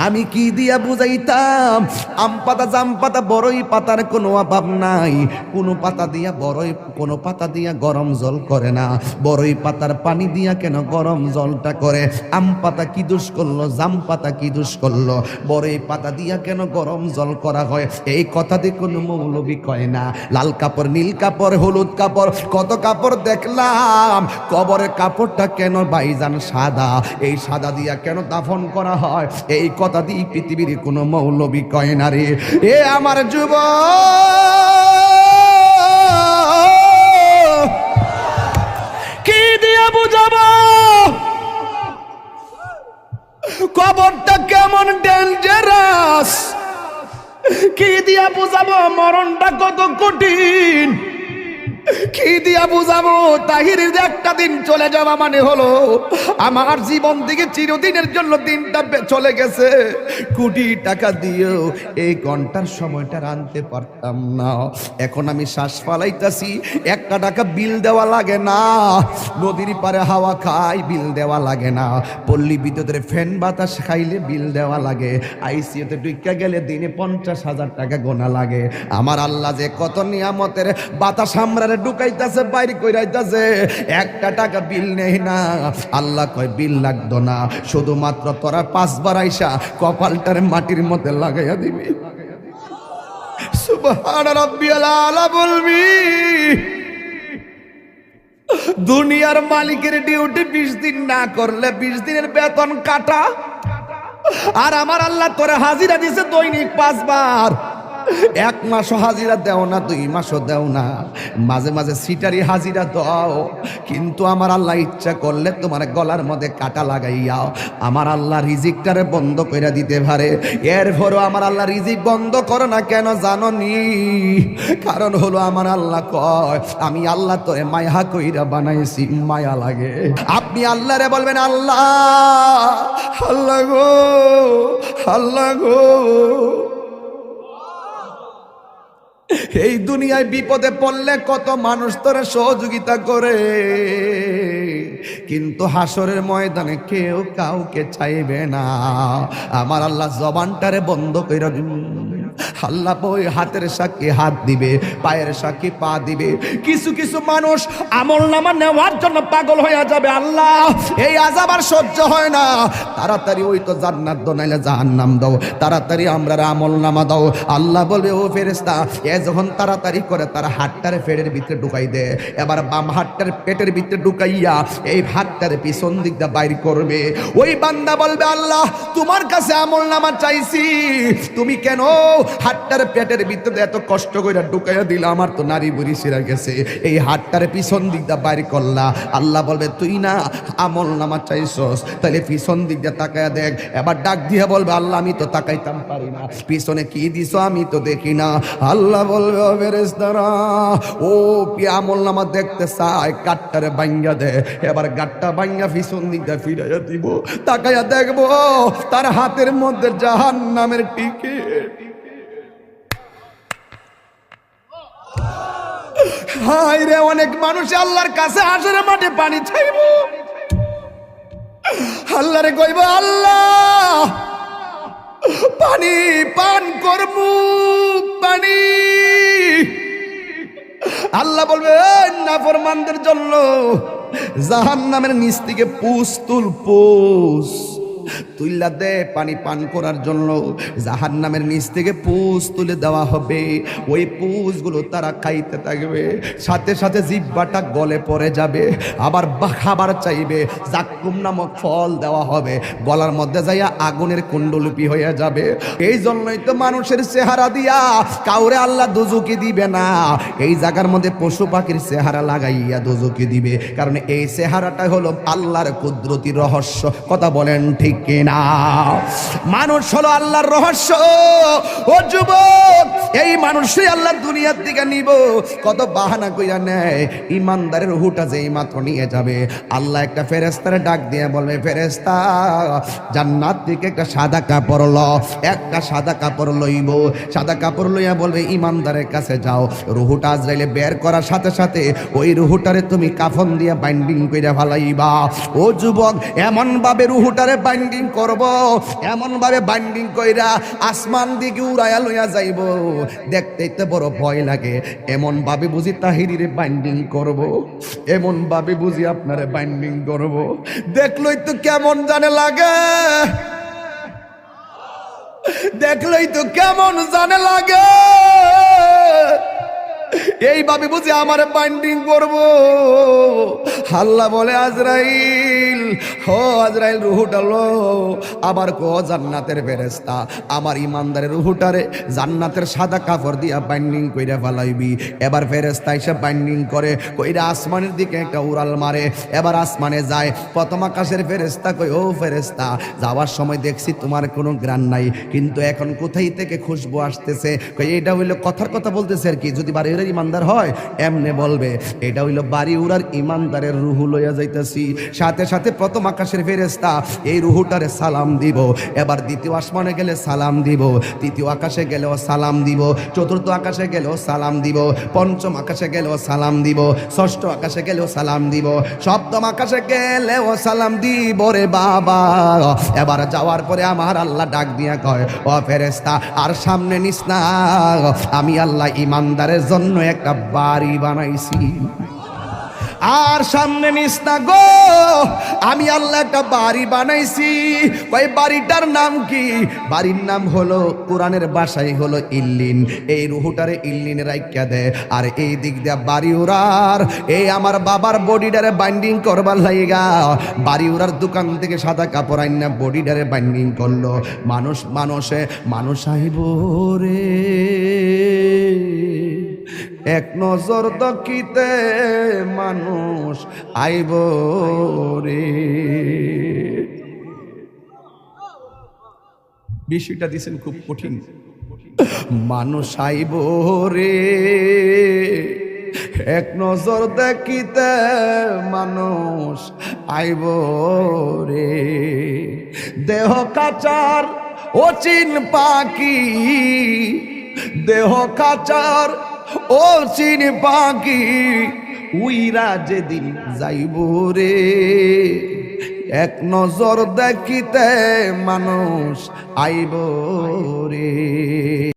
আমি কি দিয়া বুঝাইতাম? আম পাতা, জাম পাতা, বড়ই পাতার কোনো অভাব নাই। কোনো পাতা দিয়া বড়ই, কোনো পাতা দিয়া গরম জল করে না। বড়ই পাতার পানি দিয়া কেন গরম জলটা করে? আম পাতা কি দোষ করলো? জাম পাতা কি দোষ করলো? বড়ই পাতা দিয়া কেন গরম জল করা হয়? এই কথা দিয়ে কোনো মৌলবি কয় না। লাল কাপড়, নীল কাপড়, হলুদ কাপড়, কত কাপড় দেখলাম। কবরের কাপড়টা কেন ভাইজান সাদা? এই সাদা দিয়া কেন দাফন করা হয়? এই কথা দিয়ে পৃথিবীর কোনো মৌলবি কয় না রে। এ আমার যুবক, কি দিয়া বুঝাবো কবরটা কেমন ডেঞ্জারাস? কি দিয়া বুঝাবো মরণটা কত কঠিন? কি দিয়া বুঝাবো তাহিরের একটা দিন চলে যাওয়া মানে হলো আমার জীবন থেকে চিরদিনের জন্য দিনটা চলে গেছে। কোটি টাকা দিয়েও এই ঘন্টার সময়টা আনতে পারতাম না। এখন আমি শ্বাস ফালাইতাছি, একটা টাকা বিল দেওয়া লাগে না। নদীর পারে হাওয়া খাই, বিল দেওয়া লাগে না। পল্লী বিদ্যুতের ফ্যান বাতাস খাইলে বিল দেওয়া লাগে। আইসিইউতে ঢুকা গেলে দিনে 50,000 টাকা গোনা লাগে। আমার আল্লাহ যে কত নিয়ামতের বাতাস আমরা ঢুকাইতেছে, বাইরে কইরাইতেছে, একটা টাকা বিল নেই না। আল্লাহ কয় বিল লাগতো না, শুধুমাত্র তোরা 5 বার আইসা কপালটার মাটির মধ্যে লাগাইয়া দিবি। সুবহান রাব্বিয়াল আলা বলবি। দুনিয়ার মালিকের ডিউটি 20 দিন না করলে 20 দিনের বেতন কাটা। আর আমার আল্লাহ তোরে হাজিরা দিছে দৈনিক 5 বার। 1 মাসও হাজিরা দেও না, 2 মাসও দেও না, মাঝে মাঝে সিটারি হাজিরা দাও। কিন্তু আমার আল্লাহ ইচ্ছা করলে তোমার গলার মধ্যে কাটা লাগাইয়া আমার আল্লাহ রিজিকটারে বন্ধ করে দিতে পারে। এরপরও আমার আল্লাহ রিজিক বন্ধ করে না কেন জানো নি? কারণ হলো আমার আল্লাহ কয় আমি আল্লাহ তোরে মায়া কইরা বানাইছি, মায়া লাগে। আপনি আল্লাহরে বলবেন আল্লাহ, আল্লাহ গো, আল্লাহ গো। এই দুনিয়ায় বিপদে পড়লে কত মানুষ তোরে সহযোগিতা করে, কিন্তু হাসরের ময়দানে কেউ কাউকে চাইবে না। আমার আল্লাহ জবানটারে বন্ধ কইরা আল্লাহ ওই হাতের সাক্ষী হাত দিবে, পায়ের সাক্ষী পা দিবে। কিছু কিছু মানুষ আমল নামা নেওয়ার জন্য পাগল হয়ে যাবে। আল্লাহ এই আযাব আর সহ্য হয় না, তাড়াতাড়ি ওই তো জান্নাত দাও নাইলে জাহান্নাম দাও, তাড়াতাড়ি আমরা আমল নামা দাও। আল্লাহ বলবে ও ফেরেশতা, এ যখন তাড়াতাড়ি করে তার হাতটারে পেটের ভিতরে ঢুকাই দে। এবার বাম হাতটার পেটের ভিতরে ঢুকাইয়া এই হাতটারে পিছন দিক দিয়ে বাইর করবে। ওই বান্দা বলবে আল্লাহ তোমার কাছে আমল নামা চাইছি, তুমি কেন হাতটার পেটের ভিতরে এত কষ্ট করে ঢুকাইয়া দিলা? আমার তো নারী বুড়ি সিরা গেছে, এই হাতটারে পিছন দিক দিয়ে বাইর করলা। আল্লাহ বলবে তুই না আমল নামা চাইছস, তাহলে পিছন দিক দিয়ে তাকায়া দেখ। এবার ডাক দিয়ে বলবে আল্লাহ আমি তো তাকাইতাম পারি না, পিছনে কি দিছো আমি তো দেখি না। আল্লাহ বলবে ও ফেরেশতারা, ও কি আমল নামা দেখতে চায়, গাটটারে ভাঙ্গা দে। এবার গাটটা ভাঙ্গা পিছন দিক দিয়ে ফিরাইয়া দিব, তাকায়া দেখবো তার হাতের মধ্যে জাহান্নামের টিকিট। হায় রে, অনেক মানুষ আল্লাহর কাছে হাসরের মাঠে পানি চাইব। আল্লাহরে কইব আল্লাহ পানি পান করমু, পানি। আল্লাহ বলবে নাফরমানদের জন্য জাহান্নামের নিচ থেকে পুষ তুল, পুষ তুইলা দে পানি পান করার জন্য। জাহান্নামের নিচ থেকে পুষ তুলে দেওয়া হবে, ওই পুষগুলো তারা খাইতে থাকবে, সাথে সাথে জিহ্বাটা গলে পড়ে যাবে। আবার খাবার চাইবে, জাক্কুম নামক ফল দেওয়া হবে, গলার মধ্যে যাইয়া আগুনের কুণ্ডলিপি হয়ে যাবে। এই জন্যই তো মানুষের চেহারা দিয়া কাউরে আল্লাহ দোজখে দিবে না, এই জায়গার মধ্যে পশু পাখির চেহারা লাগাইয়া দোজখে দিবে। কারণ এই চেহারাটা হলো আল্লাহর কুদরতি রহস্য। কথা বলেন ঠিক কিনা? মানুষ হলো আল্লাহর রহস্য। ও যুবক, এই মানুষই আল্লাহ দুনিয়ার দিকে নিব, কত বাহানা কইরা নেয়। ইমানদারের রূহটা যেই মাত্র নিয়ে যাবে, আল্লাহ একটা ফেরেশতারে ডাক দিয়ে বলবে ফেরেশতা জান্নাত থেকে একটা সাদা কাপড় ল। একটা সাদা কাপড় লইব, সাদা কাপড় লইয়া বলবে ইমানদারের কাছে যাও। রূহটা আজরাইলে বের করার সাথে সাথে ওই রূহটারে তুমি কাফন দিয়ে বাইন্ডিং কইরা ফেলাইবা। ও যুবক, এমন ভাবে রূহটারে বাইন্ডিং বাইন্ডিং করব, এমন ভাবে বাইন্ডিং কইরা আসমান দিকে উড়াইয়া লইয়া যাইব, দেখতেই তো বড় ভয় লাগে। এমন ভাবে বুঝি তাহিরিরে বাইন্ডিং করব, এমন ভাবে বুঝি আপনারে বাইন্ডিং করব, দেখলই তো কেমন জানে লাগে, দেখলেই তো কেমন জানে লাগে। এইভাবে বুঝি আমার বাইন্ডিং করব। আল্লাহ বলে আজরাইল, হো আজরাইল রুহুটা লো, আবার কো জান্নাতের ফেরেশতা আমার ইমানদারের রুহুটারে জান্নাতের সাদা কাপড় দিয়া বাইন্ডিং কইরা ফেলাইবি। এবার ফেরেশতা এসে বাইন্ডিং করে কইরা আসমানের দিকে একটা উড়াল মারে। এবার আসমানে যায়, প্রথম আকাশের ফেরেশতা কই, ও ফেরেশতা যাওয়ার সময় দেখছি তোমার কোনো গ্রান নাই, কিন্তু এখন কোথায় থেকে খুশবু আসতেছে? কই এটা হইলো কথার কথা বলতেছে আর কি, যদি বাড়ি উড়ার ইমানদার হয় এমনে বলবে এটা হইলো বাড়ি উড়ার ইমানদারের রুহু লইয়া যাইতেছি। সাথে সাথে প্রথম আকাশের ফেরেশতা এই রুহুটারে সালাম দিব। এবার দ্বিতীয় আসমানে গেলে সালাম দিব, তৃতীয় আকাশে গেলেও সালাম দিব, চতুর্থ আকাশে গেলেও সালাম দিব, পঞ্চম আকাশে গেলেও সালাম দিব, ষষ্ঠ আকাশে গেলেও সালাম দিব, সপ্তম আকাশে গেলেও সালাম দিব রে বাবা। এবার যাওয়ার পরে আমার আল্লাহ ডাক দিয়া কয়, ও ফেরেশতা আর সামনে নিস না, আমি আল্লাহ ইমানদারের জন্য একটা বাড়ি বানাইছি। আর সামনে নিস না গো, আমি আল্লাহ একটা বাড়ি বানাইছি। ওই বাড়িটার নাম কি? বাড়ির নাম হলো, কোরআনের ভাষায় হলো ইল্লিন। এই রুহুটারে ইল্লিনে রাইখা দে। আর এই দিক দিয়া বাড়ি উড়ার এই আমার বাবার বডিটারে বাইন্ডিং করবার লাইগা বাড়ি উড়ার দোকান থেকে সাদা কাপড় আইনা বডিটারে বাইন্ডিং করলো। মানুষ আইব রে এক নজর দকিতে, মানুষ আইব রে। বিষয়টা দিছেন খুব কঠিন। মানুষ আইব রে এক নজর দেখিতে, মানুষ আইব রে। দেহ কাচার অচিন পাখি, দেহ কাচার ও চিনি পাখি, উইরা যেদিন যাইব রে এক নজর দেখিতে, মানুষ আইব রে।